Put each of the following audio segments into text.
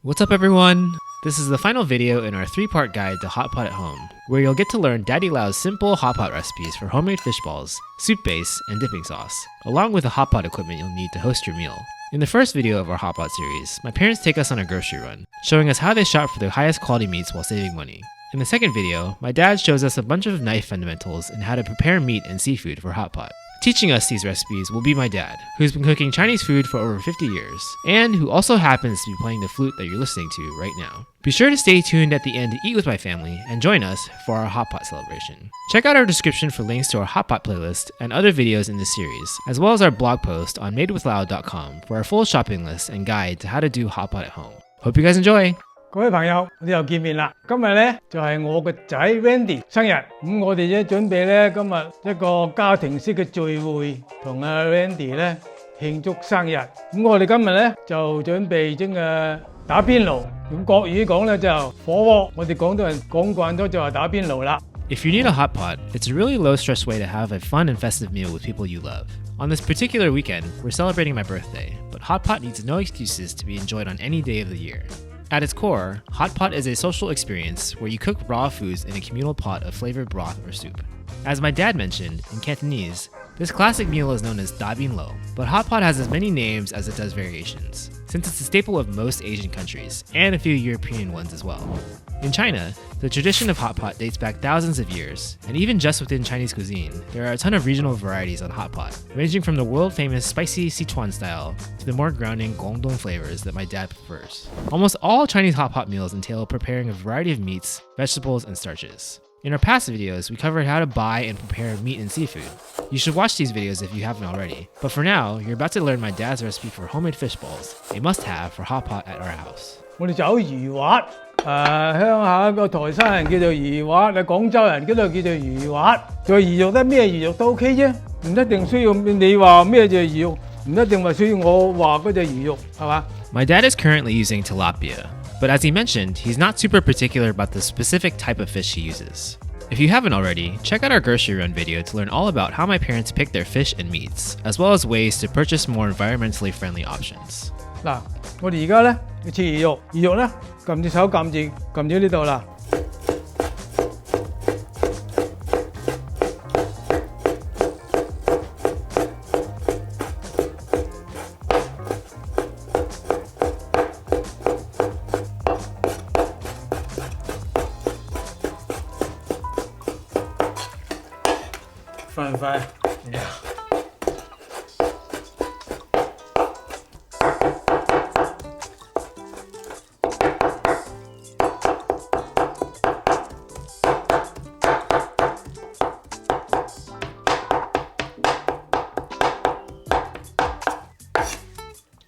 What's up everyone? This is the final video in our 3-part guide to hot pot at home, where you'll get to learn Daddy Lau's simple hot pot recipes for homemade fish balls, soup base, and dipping sauce, along with the hot pot equipment you'll need to host your meal. In the first video of our hot pot series, my parents take us on a grocery run, showing us how they shop for the highest quality meats while saving money. In the second video, my dad shows us a bunch of knife fundamentals and how to prepare meat and seafood for hot pot. Teaching us these recipes will be my dad, who's been cooking Chinese food for over 50 years, and who also happens to be playing the flute that you're listening to right now. Be sure to stay tuned at the end to eat with my family and join us for our hot pot celebration. Check out our description for links to our hot pot playlist and other videos in this series, as well as our blog post on madewithlau.com for our full shopping list and guide to how to do hot pot at home. Hope you guys enjoy! 各位朋友，我哋又見面啦！今日咧就係我個仔 Randy 生日，我哋咧準備咧今日一個家庭式嘅聚會，同阿 Randy 咧慶祝生日。我哋今日咧就準備整打邊爐，用國語講咧就火鍋。我哋廣東人講慣咗就話打邊爐啦。If you need a hot pot, it's a really low-stress way to have a fun and festive meal with people you love. On this particular weekend, we're celebrating my birthday, but hot pot needs no excuses to be enjoyed on any day of the year. At its core, hot pot is a social experience where you cook raw foods in a communal pot of flavored broth or soup. As my dad mentioned, in Cantonese, this classic meal is known as Daddy Lau, but hot pot has as many names as it does variations, since it's a staple of most Asian countries, and a few European ones as well. In China, the tradition of hot pot dates back thousands of years, and even just within Chinese cuisine, there are a ton of regional varieties on hot pot, ranging from the world-famous spicy Sichuan style to the more grounding Guangdong flavors that my dad prefers. Almost all Chinese hot pot meals entail preparing a variety of meats, vegetables, and starches. In our past videos, we covered how to buy and prepare meat and seafood. You should watch these videos if you haven't already. But for now, you're about to learn my dad's recipe for homemade fish balls, a must-have for hot pot at our house. 我哋就有魚滑，鄉下個台山人叫做魚滑，廣州人嗰度叫做魚滑。做魚肉得咩魚肉都 OK 啫，唔一定需要你話咩隻魚肉，唔一定話需要我話嗰隻魚肉，係嘛？ My dad is currently using tilapia, but as he mentioned, he's not super particular about the specific type of fish he uses. If you haven't already, check out our grocery run video to learn all about how my parents pick their fish and meats, as well as ways to purchase more environmentally friendly options. 嗱，我哋而家咧要切魚肉，魚肉咧撳隻手撳住呢度啦。快唔快？ Yeah.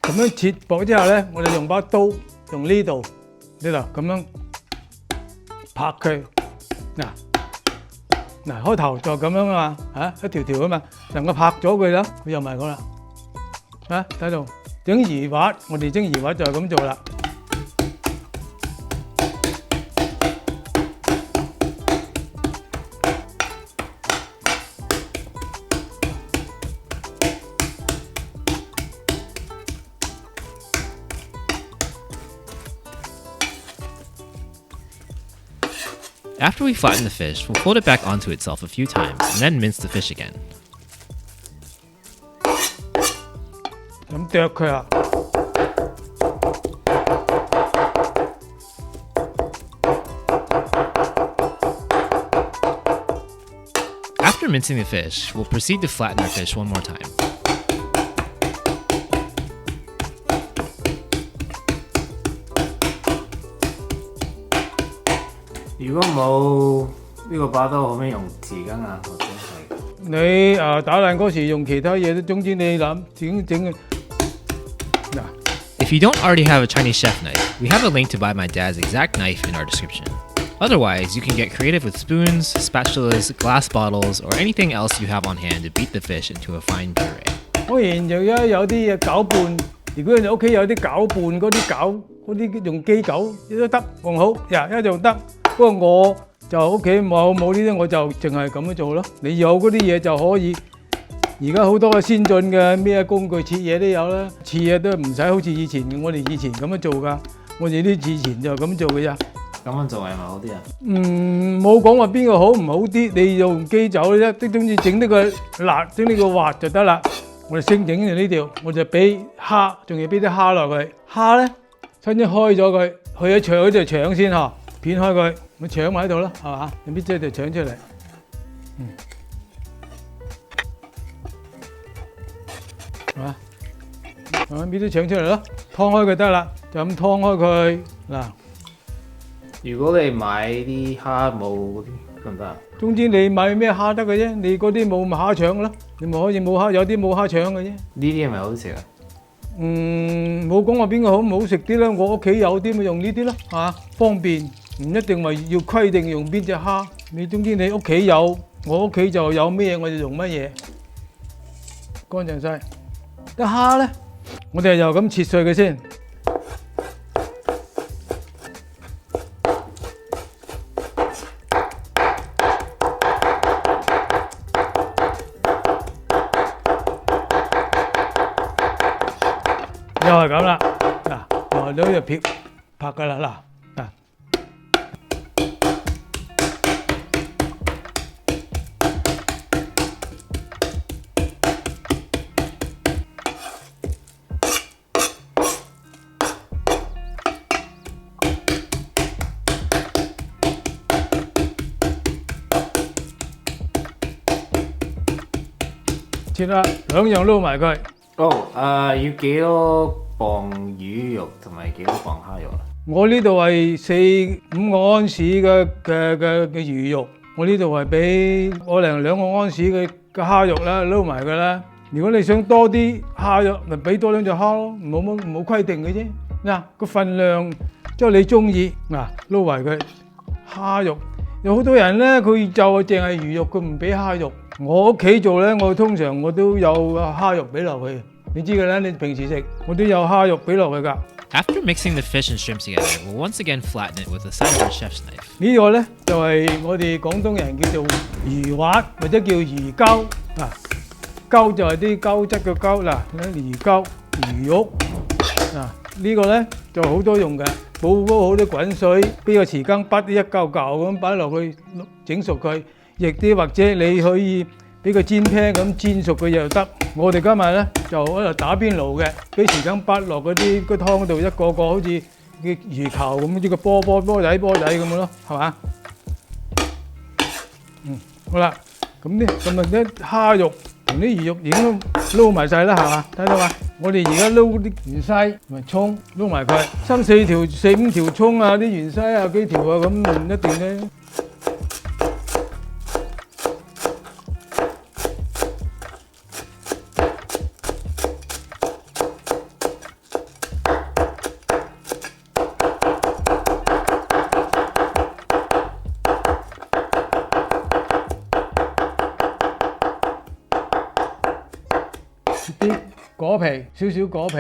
咁樣切薄之後咧，我哋用把刀，用呢度咁樣拍佢。嗱，開頭就咁樣啊嘛，一條條啊嘛，能夠拍咗佢啦，佢又咪好啦。睇到整魚滑，我哋整魚滑就係咁做啦。After we flatten the fish, we'll fold it back onto itself a few times and then mince the fish again. 咁剁佢啊！ After mincing the fish, we'll proceed to flatten our fish one more time. 如果冇呢個把刀，可唔可以用匙羹啊？或者係你打爛嗰時用其他嘢，總之你諗整佢嗱。 If you don't already have a Chinese chef knife, we have a link to buy my dad's exact knife in our description. Otherwise, you can get creative with spoons, spatulas, glass bottles, or anything else you have on hand to beat the fish into a fine puree. 當然又有啲嘢攪拌，如果你屋企有啲攪拌嗰啲用機攪都得，仲好，一樣得。不過我就屋企冇呢啲，我就淨係咁樣做咯。你有嗰啲嘢就可以。而家好多嘅先進嘅咩工具切嘢都有啦，切嘢都唔使好似以前我哋以前咁樣做㗎。我哋啲以前就咁做嘅咋。咁樣做係咪好啲啊？冇講話邊個好唔好啲，你用機走啫，即總之整呢個辣，整呢個滑就得啦。我哋先整完呢條，我就俾蝦，仲要俾啲蝦落去。蝦咧，先開咗佢，去咗腸嗰條腸先嗬，片開佢，咪腸埋喺度咯，係嘛？你搣咗條腸出嚟，係嘛？搣啲腸出嚟咯，劏開佢得啦，就咁劏開佢嗱。如果你買啲蝦冇嗰啲得唔得啊？總之你買咩蝦得嘅啫，你嗰啲冇咪蝦腸咯，你咪可以冇蝦，有啲冇蝦腸嘅啫。呢啲係咪好食啊？冇講話邊個好唔好食啲啦，我屋企有啲咪用呢啲咯，嚇方便，唔一定話要規定用邊隻蝦。你總之你屋企有，我屋企就有咩我就用乜嘢，乾淨晒。啲蝦咧，我哋就咁切碎佢先。又係咁啦，嗱，來到就撇拍噶啦，嗱，切啦，兩樣撈埋佢。要幾多磅魚肉同埋幾多磅蝦肉啊？我呢度係4-5個安士嘅魚肉，我呢度係俾我2個安士嘅蝦肉啦，撈埋佢啦。如果你想多啲蝦肉，咪俾多2隻蝦咯，冇規定嘅啫。嗱，個份量即係你中意，嗱撈埋佢蝦肉。有好多人咧，佢就淨係魚肉，佢唔俾蝦肉。我屋企做咧，我通常我都有蝦肉俾落去。你知嘅啦，你平時食我都有蝦肉俾落去㗎。After mixing the fish and shrimp together, we'll once again flatten it with the side of our chef's knife. 呢個咧就係我哋廣東人叫做魚滑或者叫魚膠啊，膠就係啲膠質嘅膠嗱，魚膠魚肉啊，呢個咧就好多用嘅，煲好啲滾水，俾個匙羹筆一嚿嚿咁擺落去整熟佢，亦啲或者你可以俾個煎 pan 咁煎熟佢又得。我哋今日咧就喺度打邊爐嘅，俾匙羹筆落嗰啲個湯度，一個個好似嘅魚球咁，呢個波仔咁咯，係嘛？好啦，咁啲蝦肉同啲魚肉已經撈埋晒啦，係嘛？睇到嘛？我哋而家撈啲芫茜同埋葱撈埋佢，4-5條葱啊，啲芫茜啊幾條啊，咁唔一定咧。啲果皮，少少果皮。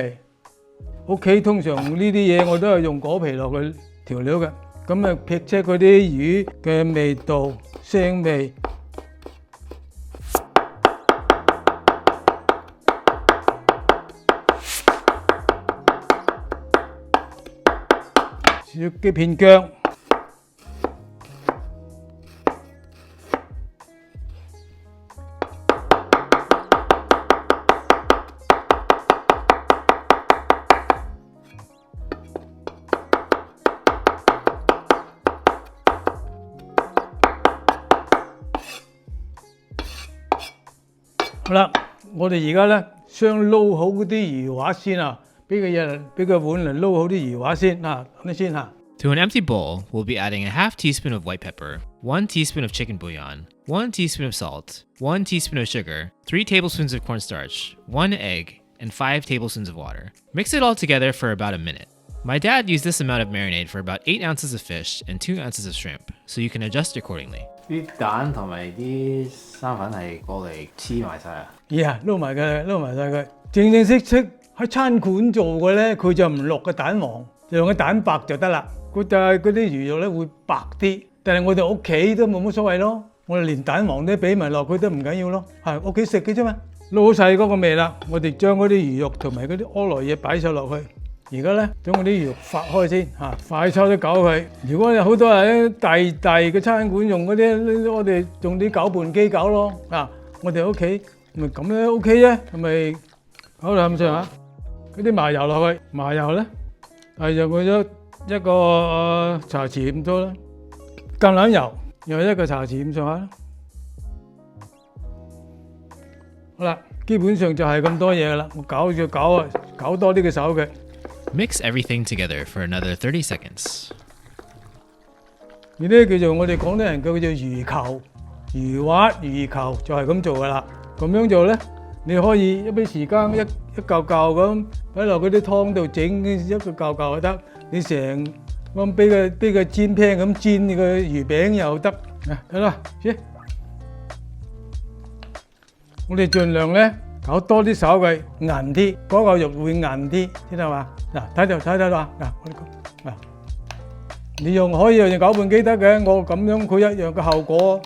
屋企通常呢啲嘢我都係用果皮落去調料嘅，咁啊撇出嗰啲魚嘅味道、腥味。少幾片薑。好啦，我哋而家咧先撈好嗰啲魚滑先啊，俾個碗嚟撈好啲魚滑先啊，你先嚇。To an empty bowl, we'll be adding a half teaspoon of white pepper, 1 teaspoon of chicken bouillon, 1 teaspoon of salt, 1 teaspoon of sugar, 3 tablespoons of cornstarch, 1 egg, and 5 tablespoons of water. Mix it all together for about a minute. My dad used this amount of marinade for about 8 ounces of fish and 2 ounces of shrimp, so you can adjust accordingly. 啲蛋同埋啲生粉係過嚟黐埋晒啊！撈埋晒佢，正式喺餐館做嘅咧，佢就唔落個蛋黃，就用個蛋白就得啦。佢就係嗰啲魚肉咧會白啲，但係我哋屋企都冇乜所謂咯。我哋連蛋黃都俾埋落去都唔緊要咯，係屋企食嘅啫嘛。撈好晒嗰個味啦，我哋將嗰啲魚肉同埋嗰啲柯來嘢擺晒落去，而家咧將嗰啲魚肉發開先嚇，快抽啲攪佢。如果有好多人大嘅餐館用嗰啲，我哋用啲攪拌機攪咯。我哋屋企咪咁樣 OK 啫，係咪攪到咁上下？嗰啲麻油落去，麻油咧係用咗一個茶匙咁多啦，橄欖油又一個茶匙咁上下啦。好啦，基本上就係咁多嘢啦。我攪多啲嘅手嘅。Mix everything together for another 30 seconds. 呢啲叫做我哋廣東人叫做魚球、魚滑、魚球，就係咁做噶啦。咁樣做咧，你可以一俾時間一嚿嚿咁擺落嗰啲湯度整一個嚿嚿就得。你成咁俾個煎 pan 咁煎你個魚餅又得。得啦，先。我哋盡量咧搞多啲手嘅韌啲，嗰嚿肉會韌啲，知道嘛？嗱，睇到啊！嗱，我哋講嗱，你可以用攪拌機得嘅，我咁樣佢一樣嘅效果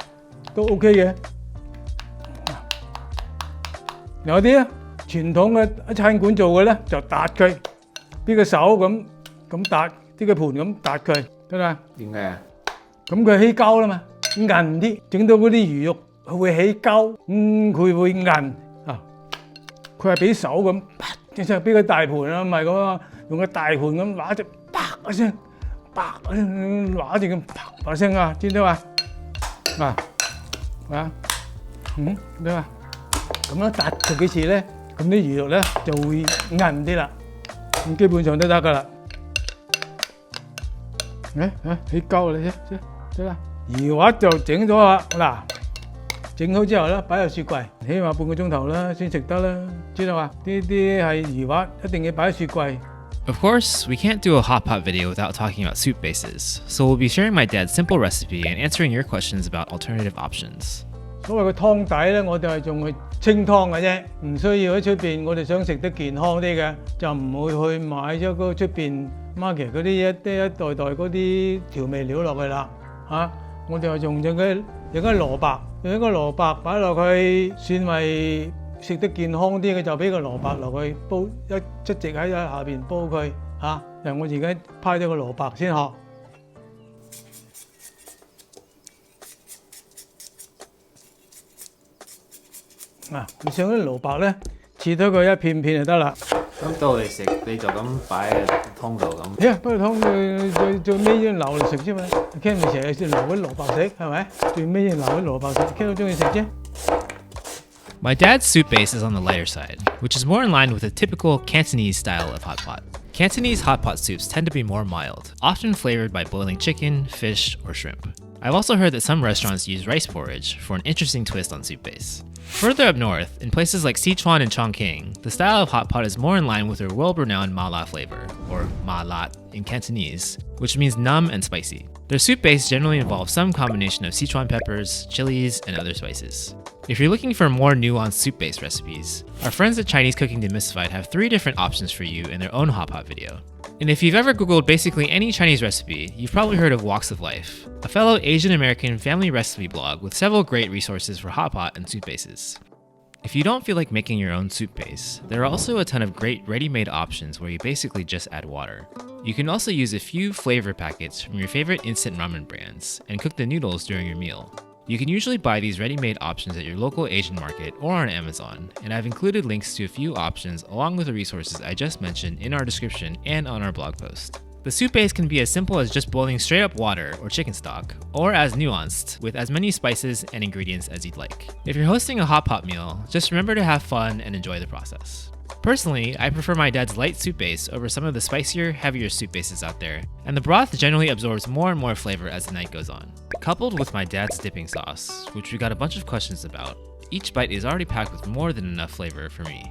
都 OK 嘅。有啲咧傳統嘅餐館做嘅咧就揼佢，邊個手咁揼，啲個盤咁揼佢，得啦。點解啊？咁佢起膠啦嘛，韌啲，整到嗰啲魚肉佢會起膠，佢會韌啊。佢係俾手咁，啪一聲俾個大盤啊，唔係咁啊，用個大盤咁揦隻，啪一聲，啪一聲揦住咁，啪一聲啊，知道嘛？咩啊？咁樣揼佢幾次咧，咁啲魚肉咧就會韌啲啦。咁基本上都得噶啦。起膠啦，先得啦。魚滑就整咗啦，嗱，整好之後咧，擺入雪櫃，起碼半個鐘頭啦，先食得啦，知道嘛？呢啲係魚滑，一定要擺喺雪櫃。Of course, we can't do a hot pot video without talking about soup bases, so we'll be sharing my dad's simple recipe and answering your questions about alternative options. 所謂嘅湯底咧，我哋係用去清湯嘅啫，唔需要喺出邊。我哋想食得健康啲嘅，就唔會去買咗嗰出邊 market 嗰啲一袋嗰啲調味料落去啦。我哋係用咗嗰蘿蔔，用一個蘿蔔擺落去，算係食得健康啲嘅，就俾個蘿蔔落去煲，一直喺下邊煲佢嚇。我而家派咗個蘿蔔先學。你想啲蘿蔔咧，切咗佢一片片就得啦。咁到你食，你就咁擺喺湯度咁。不過湯最尾要留嚟食啫嘛。傾你成日先留啲蘿蔔食，係咪？最尾要留啲蘿蔔食，傾到中意食啫。My dad's soup base is on the lighter side, which is more in line with a typical Cantonese style of hot pot. Cantonese hot pot soups tend to be more mild, often flavored by boiling chicken, fish, or shrimp. I've also heard that some restaurants use rice porridge for an interesting twist on soup base. Further up north, in places like Sichuan and Chongqing, the style of hot pot is more in line with their world-renowned mala flavor, or ma lat in Cantonese, which means numb and spicy. Their soup base generally involves some combination of Sichuan peppers, chilies, and other spices. If you're looking for more nuanced soup-based recipes, our friends at Chinese Cooking Demystified have 3 different options for you in their own hot pot video. And if you've ever Googled basically any Chinese recipe, you've probably heard of Walks of Life, a fellow Asian-American family recipe blog with several great resources for hot pot and soup bases. If you don't feel like making your own soup base, there are also a ton of great ready-made options where you basically just add water. You can also use a few flavor packets from your favorite instant ramen brands and cook the noodles during your meal. You can usually buy these ready-made options at your local Asian market or on Amazon, and I've included links to a few options along with the resources I just mentioned in our description and on our blog post. The soup base can be as simple as just boiling straight up water or chicken stock, or as nuanced, with as many spices and ingredients as you'd like. If you're hosting a hot pot meal, just remember to have fun and enjoy the process. Personally, I prefer my dad's light soup base over some of the spicier, heavier soup bases out there, and the broth generally absorbs more and more flavor as the night goes on. Coupled with my dad's dipping sauce, which we got a bunch of questions about, each bite is already packed with more than enough flavor for me.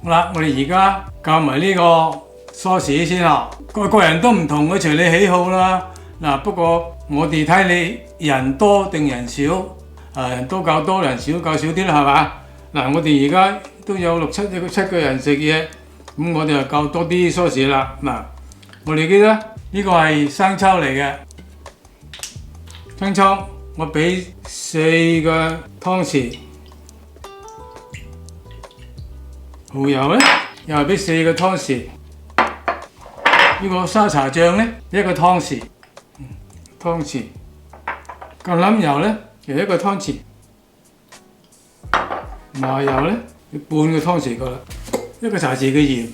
好啦，我哋而家教埋呢個梳士先啦，個人都唔同嘅，隨你喜好啦。不過我哋睇你人多定人少，人多較多，人少較少啲啦，係嘛？我哋而家都有6、7個人食嘢，咁我哋就較多啲梳士啦。我哋記得呢個係生抽嚟嘅，生抽我俾4個湯匙，蠔油咧又係俾4個湯匙。呢個沙茶醬咧，一個湯匙，橄欖油咧又一個湯匙，麻油咧半個湯匙夠啦，一個茶匙嘅鹽，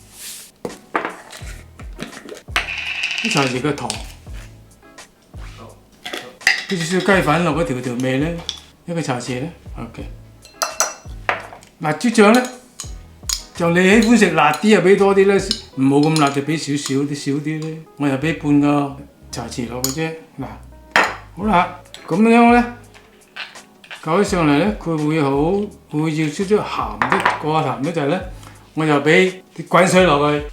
一茶匙嘅糖，啲少少雞粉落嗰調味咧，一個茶匙咧 ，OK。辣椒醬咧，就你喜歡食辣啲就俾多啲咧，唔好咁辣就俾少啲咧。我又俾半個茶匙落嘅啫。嗱，好啦，咁樣咧，搞起上嚟咧，佢會要少少鹹啲，過下鹹咧就係咧，我就俾啲滾水落去，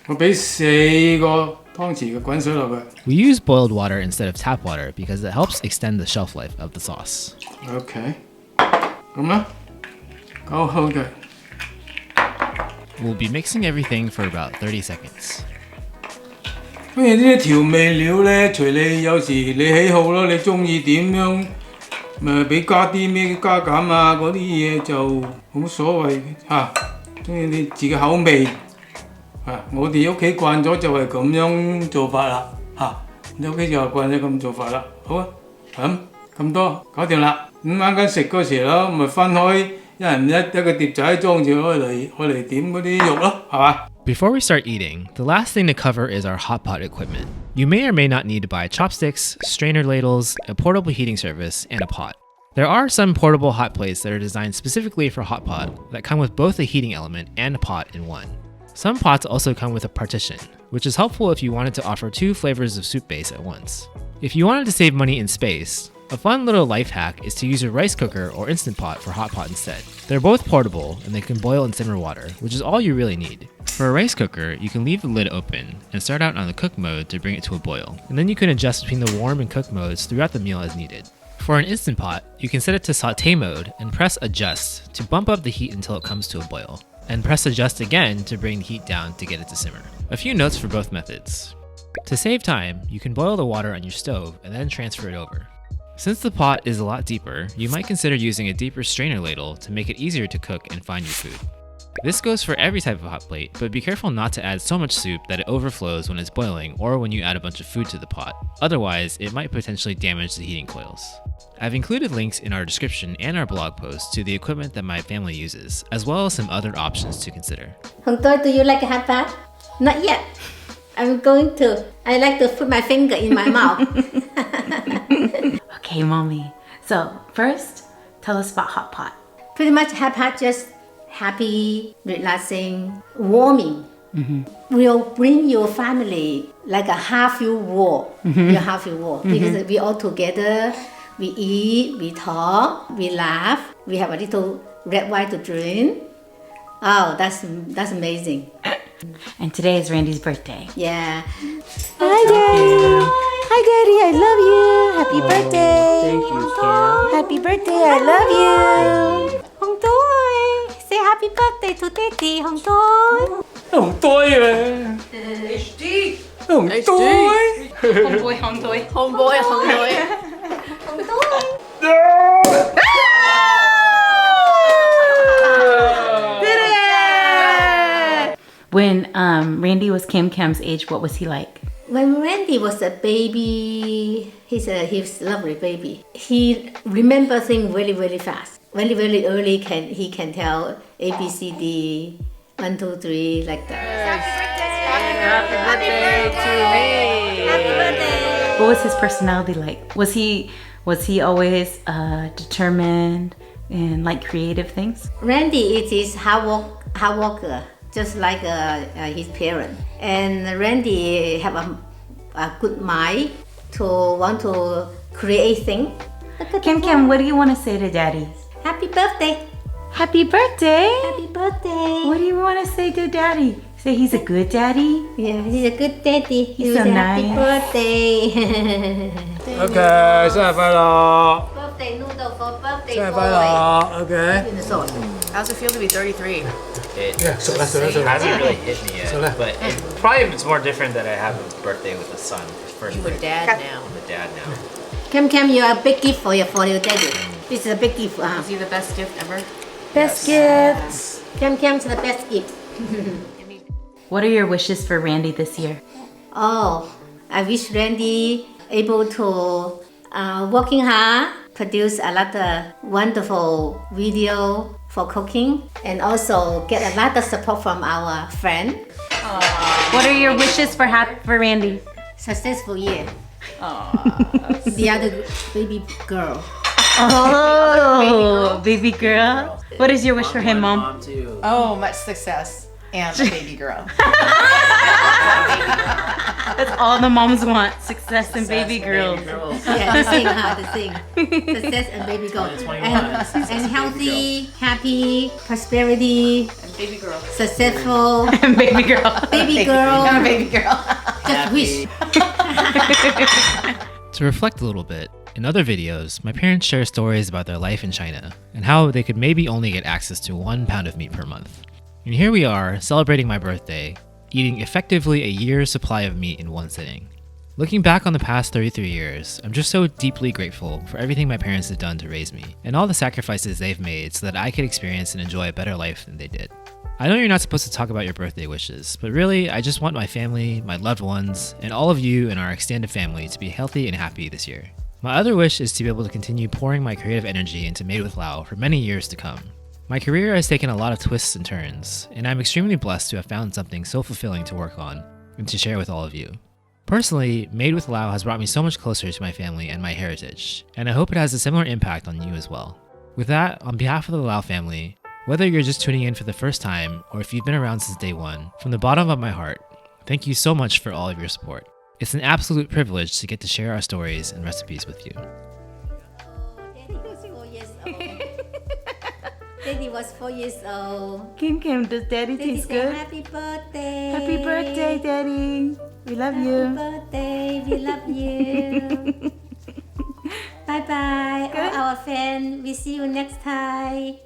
我俾4個湯匙嘅滾水落去。We use boiled water instead of tap water because it helps extend the shelf life of the sauce. OK， 咁啦，搞好嘅。We'll be mixing everything for about 30 seconds. 咁呢啲調味料咧，隨你有時你喜好咯，你中意點樣咪俾加啲咩加減啊嗰啲嘢就冇所謂嘅嚇，中意你自己口味啊！我哋屋企慣咗就係咁樣做法啦嚇，你屋企就係慣咗咁做法啦。好啊，咁多搞掂啦。咁啱間食嗰時咯，咪分開一人一個碟仔裝住攞嚟點嗰啲肉咯，係嘛？Before we start eating, the last thing to cover is our hot pot equipment. You may or may not need to buy chopsticks, strainer ladles, a portable heating surface, and a pot. There are some portable hot plates that are designed specifically for hot pot that come with both a heating element and a pot in one. Some pots also come with a partition, which is helpful if you wanted to offer 2 flavors of soup base at once. If you wanted to save money in space, a fun little life hack is to use a rice cooker or Instant Pot for hot pot instead. They're both portable and they can boil and simmer water, which is all you really need. For a rice cooker, you can leave the lid open and start out on the cook mode to bring it to a boil, and then you can adjust between the warm and cook modes throughout the meal as needed. For an Instant Pot, you can set it to saute mode and press adjust to bump up the heat until it comes to a boil, and press adjust again to bring the heat down to get it to simmer. A few notes for both methods. To save time, you can boil the water on your stove and then transfer it over. Since the pot is a lot deeper, you might consider using a deeper strainer ladle to make it easier to cook and find your food. This goes for every type of hot plate, but be careful not to add so much soup that it overflows when it's boiling or when you add a bunch of food to the pot. Otherwise, it might potentially damage the heating coils. I've included links in our description and our blog post to the equipment that my family uses, as well as some other options to consider. Hong Toi, do you like a hot pot? Not yet. I'm going to. I like to put my finger in my mouth. Okay, Mommy. So, first, tell us about hot pot. Pretty much hot pot just happy, relaxing, warming. Will bring your family like a half-full war. Your half-full war. Because we all together, we eat, we talk, we laugh, we have a little red wine to drink. Oh, that's amazing. And today is Randy's birthday. Yeah. Hi, Daddy. Hi, Daddy. I love you. Happy birthday. Thank you, Kim. Happy birthday. I love you. Hong Toi, say happy birthday to Daddy, Hong Toi. Hồng Toi à. HD. Hồng Toi. Homeboy, homeboy. Homeboy, homeboy. Hong Toi. When Randy was Kim Cam's age, what was he like? When Randy was a baby, he's a lovely baby. He remembers things really, really fast. Very, very early, he can tell A, B, C, D, 1, 2, 3, like that. Happy birthday to me. Happy birthday. What was his personality like? Was he always determined and like creative things? Randy is hard worker, just like his parents. And Randy have a good mind to want to create things. Kim, what do you want to say to Daddy? Happy birthday! Happy birthday! Happy birthday! What do you want to say to Daddy? Say he's a good daddy? Yeah, he's a good daddy. He's so Happy nice. birthday! OK，生日快樂！ birthday noodle for birthday 生日快 boy. 樂！OK。 In the sauce. How's it feel to be 33? Yeah, so that's It hasn't really hit me yet, So that- but probably it's more different that I have a birthday with a son. His first You're a birthday. dad now. I'm a dad now. Cam, you're a big gift for your daddy. This is a big gift. Is he the best gift ever? Best gifts. Cam's the best gift. What are your wishes for Randy this year? Oh, I wish Randy able to working hard, produce a lot of wonderful video for cooking, and also get a lot of support from our friend. What are your wishes for Randy? Successful year. The other baby girl. Oh, baby girl. What is your wish for him, Mom? Mom too. Oh, much success and a baby girl. That's all the moms want. Success and baby girls. Yeah, the same. Success and baby girl. And healthy, happy, prosperity, And baby girl. successful, And baby girl. baby girl. And a baby girl. Just wish. To reflect a little bit, in other videos, my parents share stories about their life in China and how they could maybe only get access to 1 pound of meat per month. And here we are, celebrating my birthday, eating effectively a year's supply of meat in one sitting. Looking back on the past 33 years, I'm just so deeply grateful for everything my parents have done to raise me, and all the sacrifices they've made so that I could experience and enjoy a better life than they did. I know you're not supposed to talk about your birthday wishes, but really, I just want my family, my loved ones, and all of you in our extended family to be healthy and happy this year. My other wish is to be able to continue pouring my creative energy into Made with Lau for many years to come. My career has taken a lot of twists and turns, and I'm extremely blessed to have found something so fulfilling to work on and to share with all of you. Personally, Made with Lau has brought me so much closer to my family and my heritage, and I hope it has a similar impact on you as well. With that, on behalf of the Lau family, whether you're just tuning in for the first time or if you've been around since day one, from the bottom of my heart, thank you so much for all of your support. It's an absolute privilege to get to share our stories and recipes with you. Daddy was 4 years old. Daddy was 4 years old. Kim, does Daddy Daddy taste said, good? happy birthday. Happy birthday, Daddy. We love Happy you. birthday. We love you. Bye bye. All our fans. We see you next time.